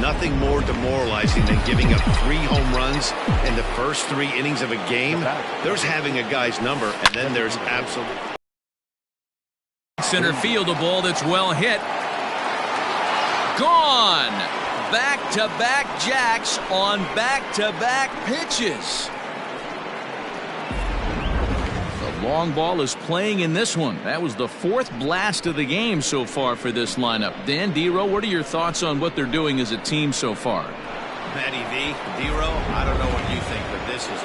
nothing more demoralizing than giving up 3 home runs in the first 3 innings of a game. There's having a guy's number, and then there's absolute. Center field, a ball that's well hit. Gone. Back-to-back jacks on back-to-back pitches. The long ball is playing in this one. That was the 4th blast of the game so far for this lineup. Dan, Dero, what are your thoughts on what they're doing as a team so far? Matty V, Dero, I don't know what you think, but this is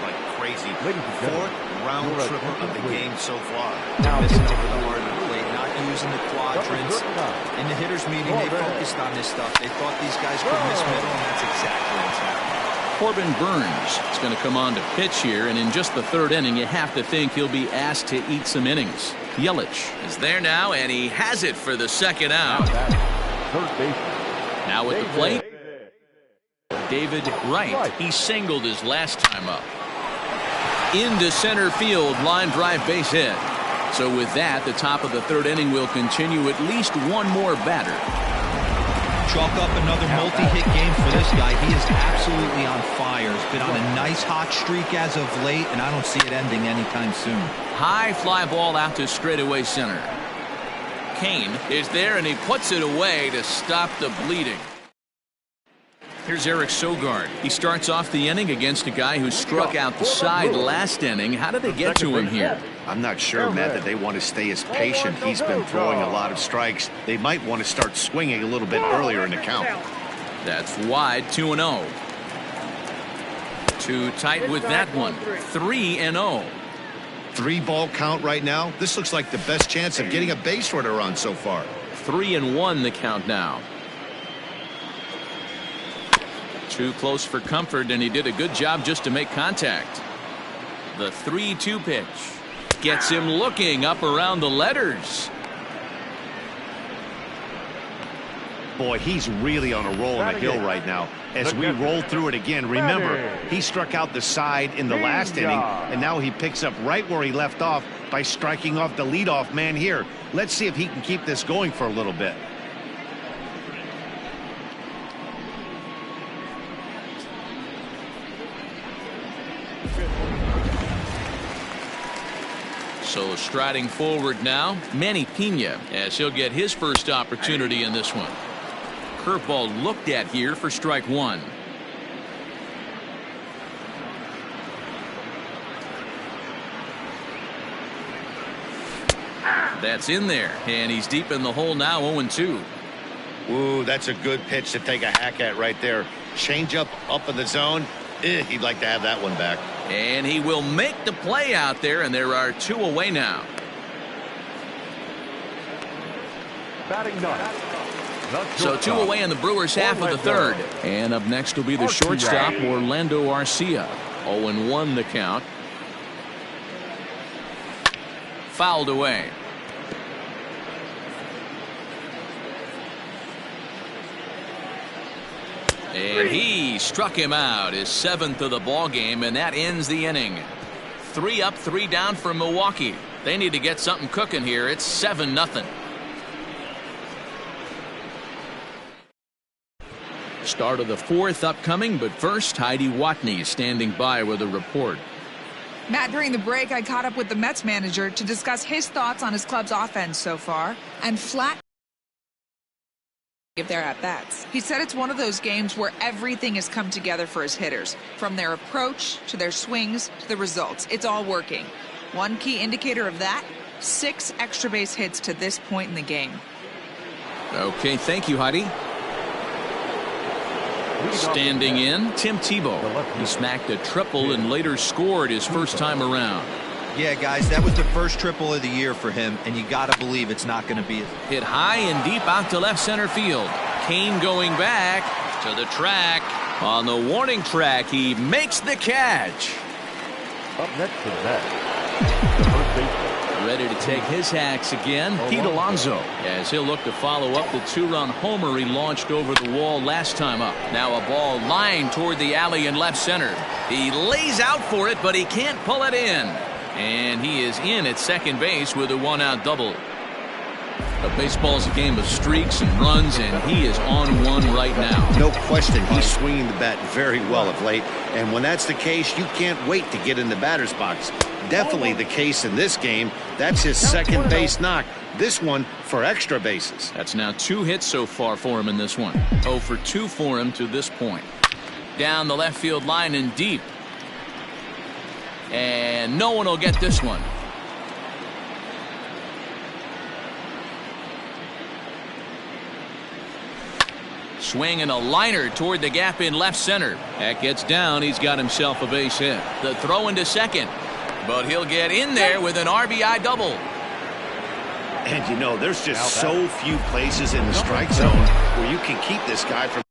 like crazy. 4th round tripper of the game so far. Now missing over the hard plate, not using the quadrants. In the hitters meeting, they focused on this stuff. They thought these guys could miss middle, and that's exactly what's happening. Corbin Burns is going to come on to pitch here, and in just the 3rd inning, you have to think he'll be asked to eat some innings. Yelich is there now, and he has it for the 2nd out. Now at the plate, David Wright. He singled his last time up. Into center field, line drive base hit. So with that, the top of the 3rd inning will continue at least one more batter. Chalk up another multi-hit game for this guy. He is absolutely on fire. He's been on a nice hot streak as of late, and I don't see it ending anytime soon. High fly ball out to straightaway center. Kane is there, and he puts it away to stop the bleeding. Here's Eric Sogard. He starts off the inning against a guy who struck out the side last inning. How did they get to him here? I'm not sure, Matt, that they want to stay as patient. He's been throwing a lot of strikes. They might want to start swinging a little bit earlier in the count. That's wide, 2-0. Too tight with that one. 3-0. 3-ball count right now. This looks like the best chance of getting a base runner on so far. 3-1 the count now. Too close for comfort, and he did a good job just to make contact. The 3-2 pitch gets him looking up around the letters. Boy, he's really on a roll in the hill right now. As we roll through it again, remember, he struck out the side in the last inning, and now he picks up right where he left off by striking off the leadoff man here. Let's see if he can keep this going for a little bit. So striding forward now, Manny Pena, as he'll get his first opportunity in this one. Curveball looked at here for strike 1. That's in there, and he's deep in the hole now, 0-2. Ooh, that's a good pitch to take a hack at right there. Change up in the zone. He'd like to have that one back. And he will make the play out there, and there are 2 away now. Batting ninth. So 2 away in the Brewers' half of the 3rd. And up next will be the shortstop, Orlando Arcia. 0-1 the count. Fouled away. And he struck him out, his 7th of the ball game, and that ends the inning. 3 up, 3 down for Milwaukee. They need to get something cooking here. It's 7-0. Start of the 4th upcoming, but first, Heidi Watney is standing by with a report. Matt, during the break, I caught up with the Mets manager to discuss his thoughts on his club's offense so far, and flat give their at-bats. He said it's one of those games where everything has come together for his hitters, from their approach to their swings to the results. It's all working. One key indicator of that, 6 extra base hits to this point in the game. Okay, thank you, Heidi. Standing in, Tim Tebow. He smacked a triple and later scored his first time around. Yeah, guys, that was the first triple of the year for him, and you got to believe it's not going to be. Hit high and deep out to left center field. Kane going back to the track. On the warning track, he makes the catch. Up next to the bat, the first baseman. Ready to take his hacks again, Pete Alonso, as he'll look to follow up the 2-run homer he launched over the wall last time up. Now a ball lined toward the alley in left center. He lays out for it, but he can't pull it in. And he is in at second base with a 1-out double. Baseball's a game of streaks and runs, and he is on one right now. No question, he's swinging the bat very well of late, and when that's the case, you can't wait to get in the batter's box. Definitely the case in this game. That's his second base knock. This one for extra bases. That's now 2 hits so far for him in this one. 0 for 2 for him to this point. Down the left field line and deep. And no one will get this one. Swing and a liner toward the gap in left center. That gets down. He's got himself a base hit. The throw into second. But he'll get in there with an RBI double. And you know, there's just so few places in the strike zone where you can keep this guy from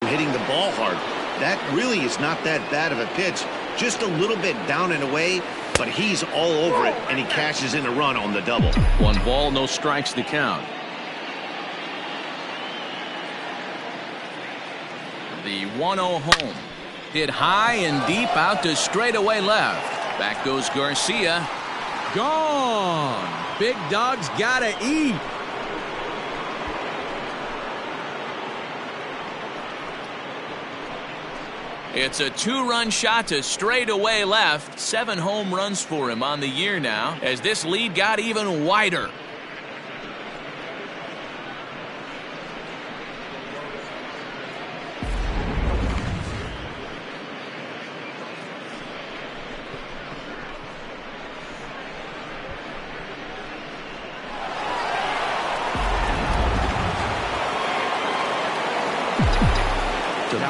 hitting the ball hard. That really is not that bad of a pitch. Just a little bit down and away, but he's all over it, and he cashes in a run on the double. 1 ball, no strikes to count. The 1-0 home. Hit high and deep out to straightaway left. Back goes Garcia. Gone. Big dog's gotta eat. It's a 2-run shot to straightaway left. 7 home runs for him on the year now, as this lead got even wider.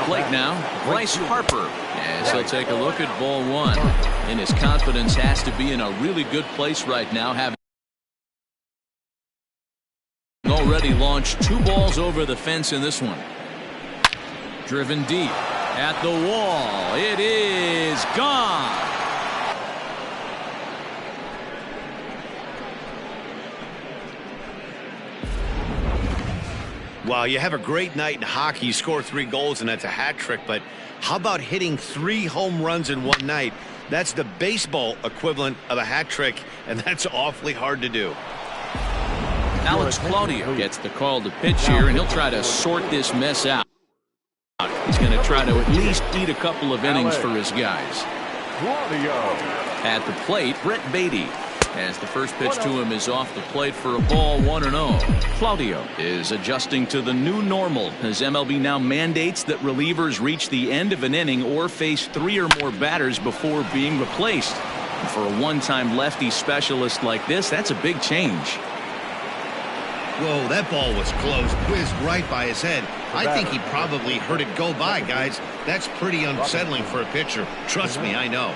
Plate now, Bryce Harper, as he'll take a look at ball 1. And his confidence has to be in a really good place right now, having already launched 2 balls over the fence in this one. Driven deep at the wall. It is gone. Wow, you have a great night in hockey. You score 3 goals, and that's a hat trick. But how about hitting 3 home runs in one night? That's the baseball equivalent of a hat trick, and that's awfully hard to do. Alex Claudio gets the call to pitch here, and he'll try to sort this mess out. He's going to try to at least eat a couple of innings for his guys. At the plate, Brett Beatty, as the first pitch to him is off the plate for a ball, 1-0. Claudio is adjusting to the new normal as MLB now mandates that relievers reach the end of an inning or face 3 or more batters before being replaced. And for a one-time lefty specialist like this, that's a big change. Whoa, that ball was close, whizzed right by his head. I think he probably heard it go by, guys. That's pretty unsettling for a pitcher. Trust me, I know.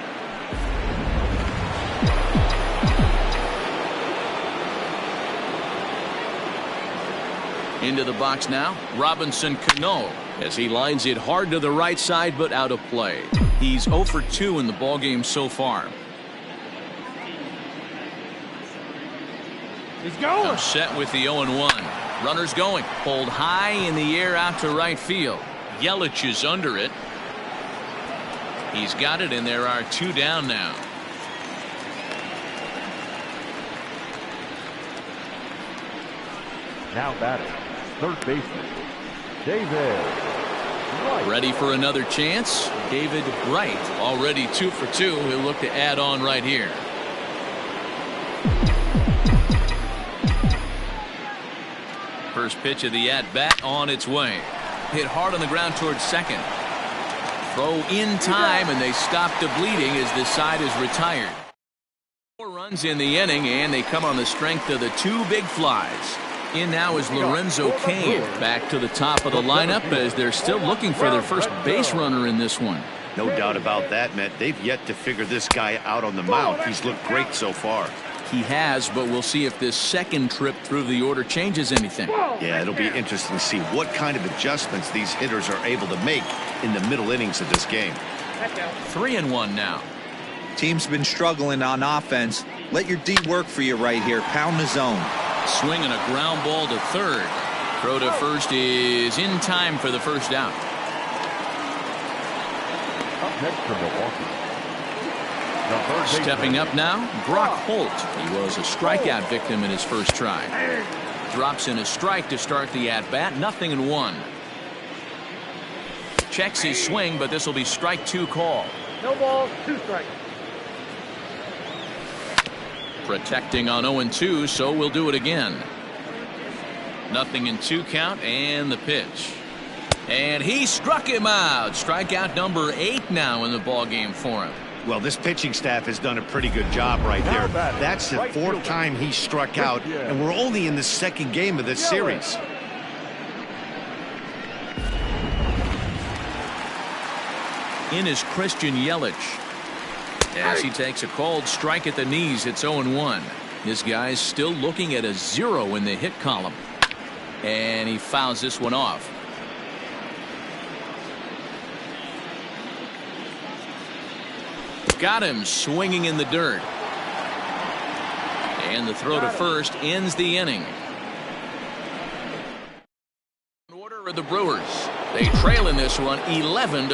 Into the box now, Robinson Cano, as he lines it hard to the right side but out of play. He's 0 for 2 in the ballgame so far. He's going. Set with the 0-1. Runners going. Pulled high in the air out to right field. Yelich is under it. He's got it, and there are 2 down now. Now batting, third baseman, David Wright. Ready for another chance? David Wright, already 2 for 2. He'll look to add on right here. First pitch of the at-bat on its way. Hit hard on the ground towards second. Throw in time, and they stop the bleeding as this side is retired. 4 runs in the inning, and they come on the strength of the 2 big flies. In now is Lorenzo Cain, back to the top of the lineup as they're still looking for their first base runner in this one. No doubt about that, Matt. They've yet to figure this guy out on the mound. He's looked great so far. He has, but we'll see if this second trip through the order changes anything. Yeah, it'll be interesting to see what kind of adjustments these hitters are able to make in the middle innings of this game. 3-1 now. Team's been struggling on offense. Let your D work for you right here. Pound the zone. Swing and a ground ball to third. Throw to first is in time for the first out. Up next for Milwaukee. Stepping up now, Brock Holt. He was a strikeout victim in his first try. drops in a strike to start the at-bat. 0-1. Checks his swing, but this will be strike 2 call. No balls, 2 strikes. Protecting on 0-2, so we'll do it again. 0-2 count, and the pitch. And he struck him out. Strikeout number 8 now in the ballgame for him. Well, this pitching staff has done a pretty good job right there. That's the 4th time he struck out, and we're only in the 2nd game of this series. In is Christian Yelich. As he takes a cold strike at the knees, it's 0-1. This guy's still looking at a 0 in the hit column. And he fouls this one off. Got him swinging in the dirt. And the throw to first ends the inning. Order of the Brewers. They trail in this one 11-0.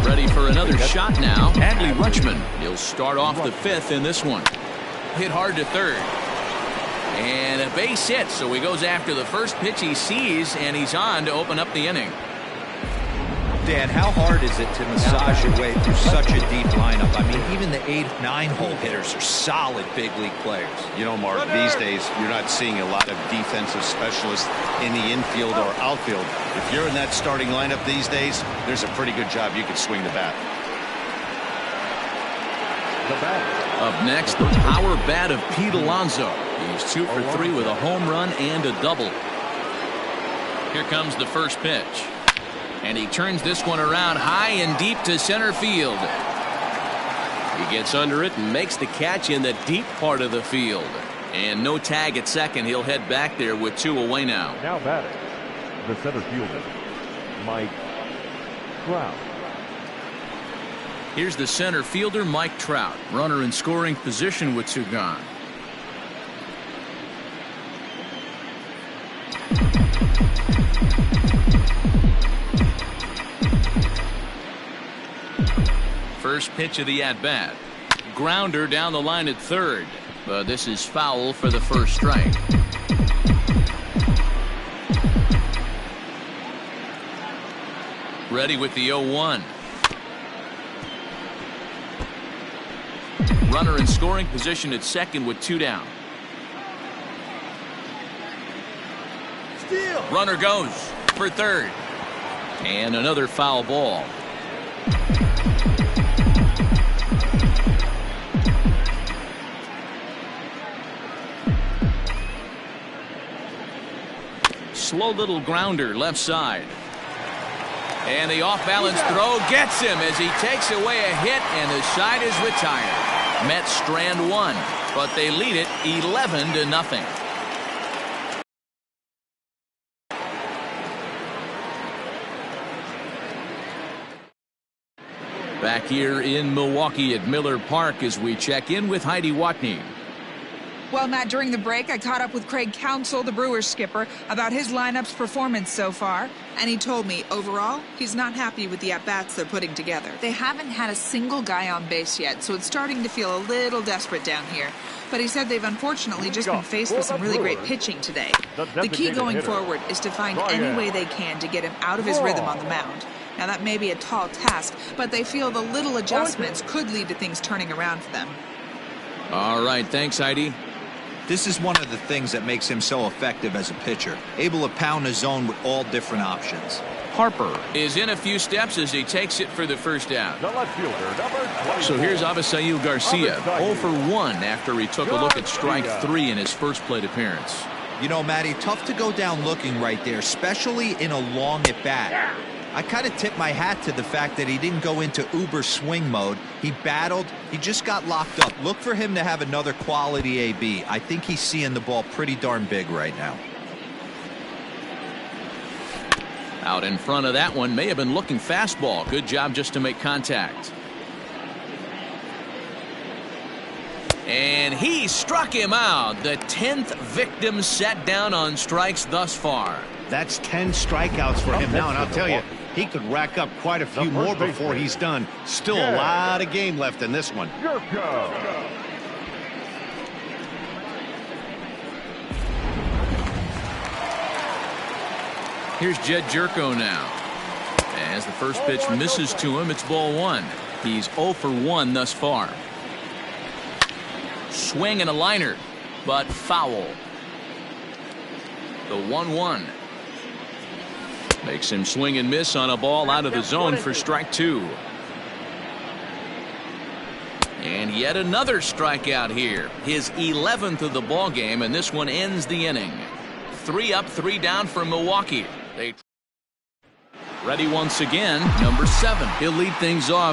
Ready for another shot now. Adley Rutschman. He'll start off the 5th in this one. Hit hard to third. And a base hit, so he goes after the first pitch he sees, and he's on to open up the inning. Dan, how hard is it to massage your way through such a deep lineup? I mean, even the 8-9 hole hitters are solid big league players. You know, Mark, these days you're not seeing a lot of defensive specialists in the infield or outfield. If you're in that starting lineup these days, there's a pretty good job you can swing the bat. Up next, the power bat of Pete Alonso. He's 2 for 3 with a home run and a double. Here comes the first pitch. And he turns this one around high and deep to center field. He gets under it and makes the catch in the deep part of the field. And no tag at second. He'll head back there with 2 away now. Now batting, the center fielder, Mike Trout. Here's the center fielder, Mike Trout. Runner in scoring position with 2 gone. First pitch of the at-bat. Grounder down the line at third. But this is foul for the first strike. Ready with the 0-1. Runner in scoring position at second with 2 down. Steal. Runner goes for third. And another foul ball. Slow little grounder left side. And the off-balance throw gets him as he takes away a hit, and the side is retired. Mets strand 1, but they lead it 11-0. Back here in Milwaukee at Miller Park as we check in with Heidi Watney. Well, Matt, during the break, I caught up with Craig Counsell, the Brewers skipper, about his lineup's performance so far. And he told me, overall, he's not happy with the at-bats they're putting together. They haven't had a single guy on base yet, so it's starting to feel a little desperate down here. But he said they've unfortunately just been faced with some really great pitching today. The key going forward is to find any way they can to get him out of his rhythm on the mound. Now, that may be a tall task, but they feel the little adjustments could lead to things turning around for them. All right, thanks, Heidi. This is one of the things that makes him so effective as a pitcher, able to pound the zone with all different options. Harper is in a few steps as he takes it for the first out. The left fielder, number 20. So here's Avisail Garcia, 0 for 1 after he took a look at strike 3 in his first plate appearance. You know, Matty, tough to go down looking right there, especially in a long at-bat. I kind of tip my hat to the fact that he didn't go into uber swing mode. He battled. He just got locked up. Look for him to have another quality AB. I think he's seeing the ball pretty darn big right now. Out in front of that one, may have been looking fastball. Good job just to make contact. And he struck him out. The 10th victim set down on strikes thus far. That's 10 strikeouts for him now, and I'll tell you, he could rack up quite a few more before he's done. Still a lot of game left in this one. Here's Jed Jerko now. As the first pitch misses to him, it's ball 1. He's 0 for 1 thus far. Swing and a liner, but foul. The 1-1. Makes him swing and miss on a ball out of the zone for strike 2. And yet another strikeout here. His 11th of the ball game, and this one ends the inning. 3 up, 3 down for Milwaukee. They ready once again, number 7. He'll lead things off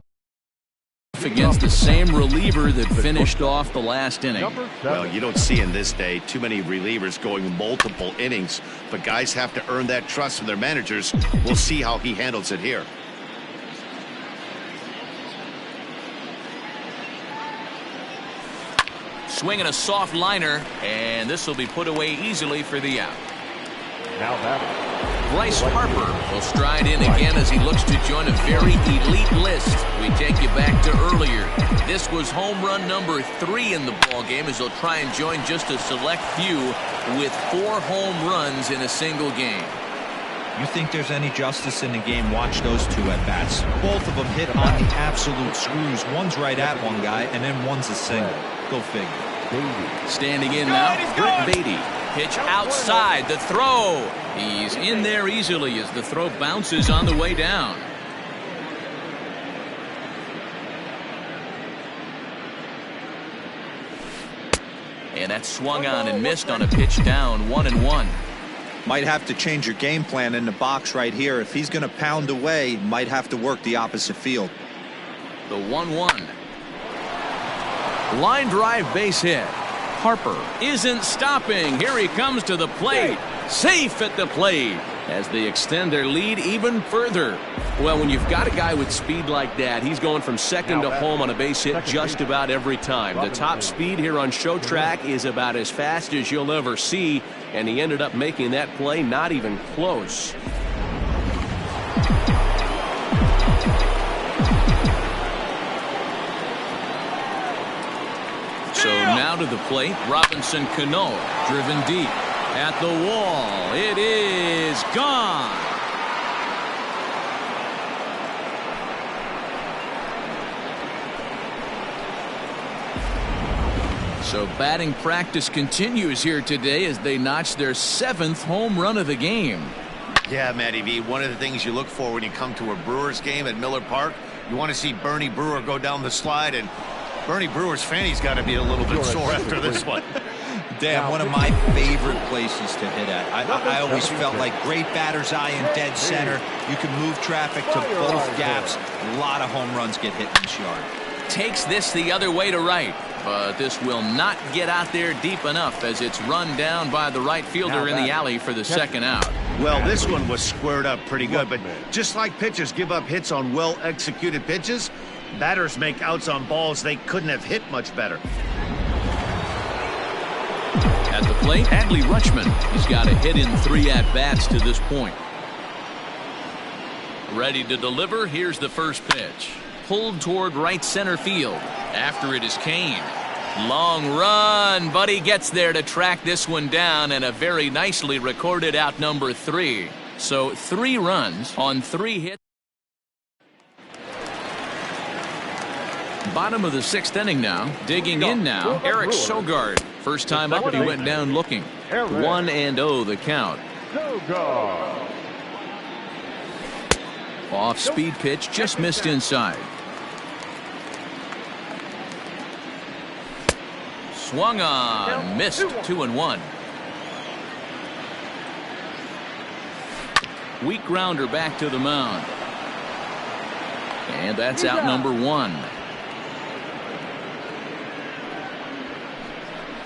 against the same reliever that finished off the last inning. Well, you don't see in this day too many relievers going multiple innings, but guys have to earn that trust from their managers. We'll see how he handles it here. Swinging a soft liner, and this will be put away easily for the out. Now batting, Bryce Harper will stride in again as he looks to join a very elite list. We take you back to earlier. This was home run number 3 in the ballgame as he'll try and join just a select few with 4 home runs in a single game. You think there's any justice in the game? Watch those 2 at-bats. Both of them hit on the absolute screws. One's right at one guy, and then one's a single. Go figure. Standing in now, Britt Beatty. Pitch outside, the throw. He's in there easily as the throw bounces on the way down. And that's swung on and missed on a pitch down, 1-1. Might have to change your game plan in the box right here. If he's going to pound away, might have to work the opposite field. The 1-1. Line drive base hit. Harper isn't stopping. Here he comes to the plate. Safe at the plate as they extend their lead even further. Well, when you've got a guy with speed like that, he's going from second to home on a base hit just about every time. The top speed here on Show Track is about as fast as you'll ever see, and he ended up making that play not even close. So now to the plate, Robinson Cano, driven deep at the wall. It is gone. So batting practice continues here today as they notch their 7th home run of the game. Yeah, Matty V, one of the things you look for when you come to a Brewers game at Miller Park, you want to see Bernie Brewer go down the slide, and Bernie Brewer's fanny's got to be a little bit sore after this one. Dan, one of my favorite places to hit at. I always felt like great batter's eye in dead center. You can move traffic to both gaps. A lot of home runs get hit in this yard. Takes this the other way to right, but this will not get out there deep enough as it's run down by the right fielder in the alley for the second out. Well, this one was squared up pretty good, but just like pitchers give up hits on well-executed pitches, batters make outs on balls they couldn't have hit much better. At the plate, Adley Rutschman. He's got a hit in 3 at-bats to this point. Ready to deliver. Here's the first pitch. Pulled toward right center field. After it is Kane. Long run, but he gets there to track this one down, and a very nicely recorded out number 3. So 3 runs on 3 hits. Bottom of the 6th inning now. Digging in now, Eric Sogard. First time up, he went down looking. 1-0 the count. Off speed pitch, just missed inside. Swung on, missed. 2-1. Weak grounder back to the mound. And that's out number 1.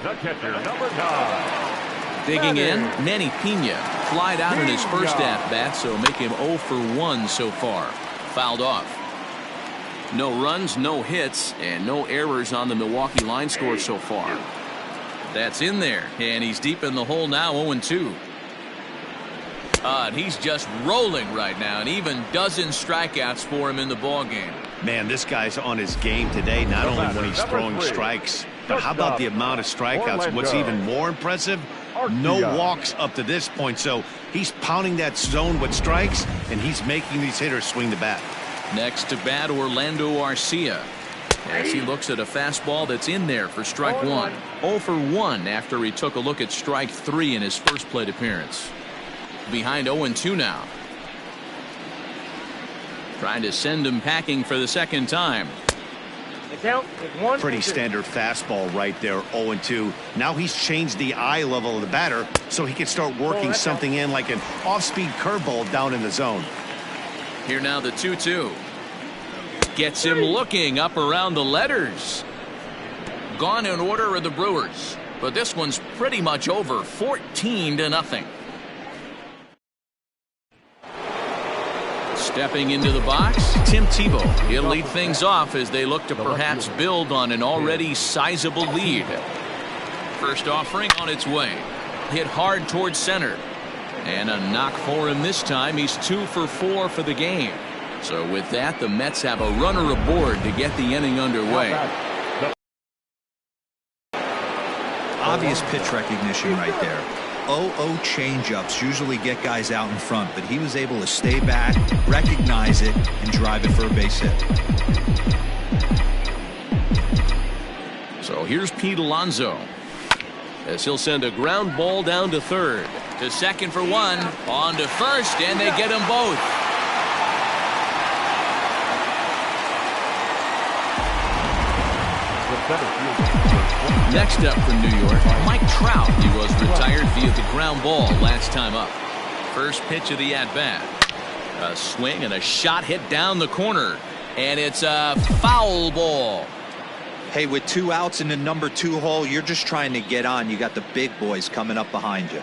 The catcher, number 9. Digging in, Manny Pena. Flied out in his first at-bat, so make him 0 for 1 so far. Fouled off. No runs, no hits, and no errors on the Milwaukee line score so far. That's in there, and he's deep in the hole now, 0-2. And he's just rolling right now, and even dozen strikeouts for him in the ballgame. Man, this guy's on his game today, not only when he's throwing strikes, but how about the amount of strikeouts? What's even more impressive, No walks up to this point, so he's pounding that zone with strikes, and he's making these hitters swing the bat. Next to bat, Orlando Arcia, as he looks at a fastball that's in there for strike one. 0 for 1 after he took a look at strike 3 in his first plate appearance. Behind 0-2 now. Trying to send him packing for the second time. The count is 1. Pretty standard fastball right there, 0-2. Now he's changed the eye level of the batter so he can start working something in like an off-speed curveball down in the zone. Here now the 2-2. Gets him looking up around the letters. Gone in order of the Brewers, but this one's pretty much over, 14-0. Stepping into the box, Tim Tebow. He'll lead things off as they look to perhaps build on an already sizable lead. First offering on its way. Hit hard towards center. And a knock for him this time. He's 2 for 4 for the game. So with that, the Mets have a runner aboard to get the inning underway. Obvious pitch recognition right there. 0-0 changeups usually get guys out in front, but he was able to stay back, recognize it, and drive it for a base hit. So here's Pete Alonso, as he'll send a ground ball down to third. To second for 1, on to first, and they get them both. Next up from New York, Mike Trout. He was retired via the ground ball last time up. First pitch of the at-bat. A swing and a shot hit down the corner. And it's a foul ball. Hey, with 2 outs in the number 2 hole, you're just trying to get on. You got the big boys coming up behind you.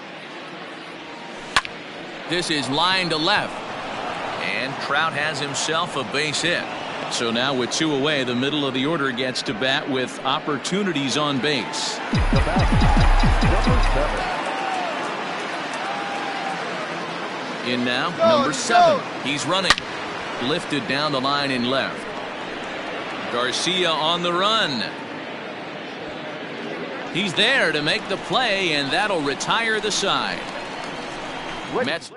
This is line to left. And Trout has himself a base hit. So now with 2 away, the middle of the order gets to bat with opportunities on base. The bat, number 7. In now, number 7. He's running. Lifted down the line in left. Garcia on the run. He's there to make the play, and that'll retire the side. Mets.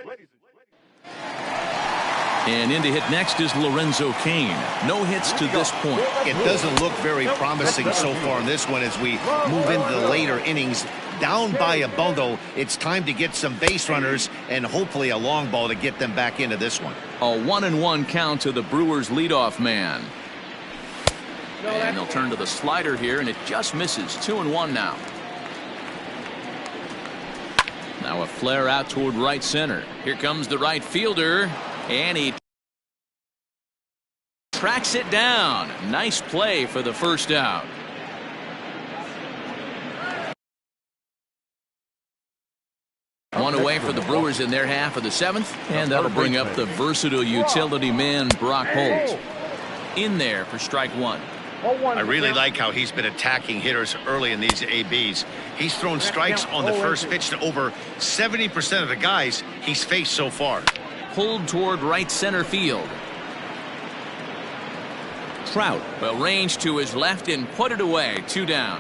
And in to hit next is Lorenzo Cain. No hits to this point. It doesn't look very promising so far in this one as we move into the later innings. Down by a bundle, it's time to get some base runners and hopefully a long ball to get them back into this one. A 1-1 count to the Brewers leadoff man. And they'll turn to the slider here, and it just misses. 2-1 now. Now a flare out toward right center. Here comes the right fielder. And he tracks it down. Nice play for the first out. One away for the Brewers in their half of the 7th. And that'll bring up the versatile utility man, Brock Holt. In there for strike 1. I really like how he's been attacking hitters early in these ABs. He's thrown strikes on the first pitch to over 70% of the guys he's faced so far. Pulled toward right center field. Trout will range to his left and put it away. 2 down.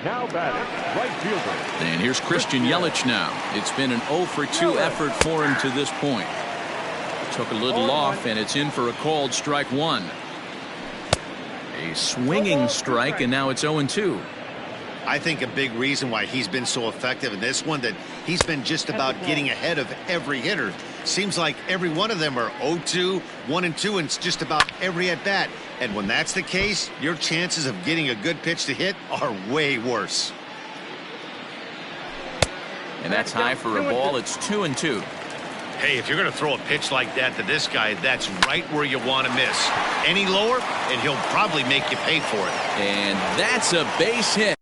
Now batting, right fielder. And here's Christian Yelich now. It's been an 0 for 2 effort for him to this point. Took a little off, and it's in for a called strike 1. A swinging strike, and now it's 0-2. I think a big reason why he's been so effective in this one that he's been just about getting ahead of every hitter. Seems like every one of them are 0-2, 1-2, and it's just about every at bat. And when that's the case, your chances of getting a good pitch to hit are way worse. And that's high for a ball. It's 2-2. Hey, if you're going to throw a pitch like that to this guy, that's right where you want to miss. Any lower, and he'll probably make you pay for it. And that's a base hit.